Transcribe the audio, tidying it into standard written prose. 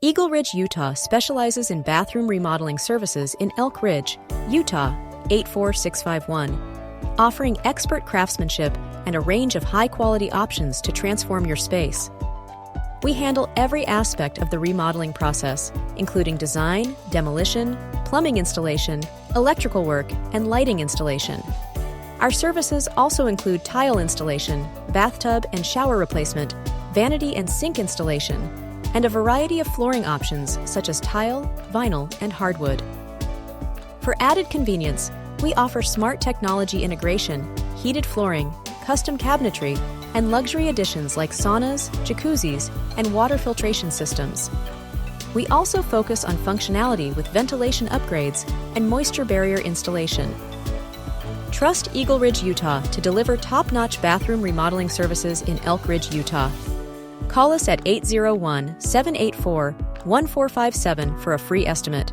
EagleRidge Utah specializes in bathroom remodeling services in Elk Ridge, Utah 84651, offering expert craftsmanship and a range of high-quality options to transform your space. We handle every aspect of the remodeling process, including design, demolition, plumbing installation, electrical work, and lighting installation. Our services also include tile installation, bathtub and shower replacement, vanity and sink installation, and a variety of flooring options such as tile, vinyl, and hardwood. For added convenience, we offer smart technology integration, heated flooring, custom cabinetry, and luxury additions like saunas, jacuzzis, and water filtration systems. We also focus on functionality with ventilation upgrades and moisture barrier installation. Trust EagleRidge Utah to deliver top-notch bathroom remodeling services in Elk Ridge, Utah. Call us at 801-784-1457 for a free estimate.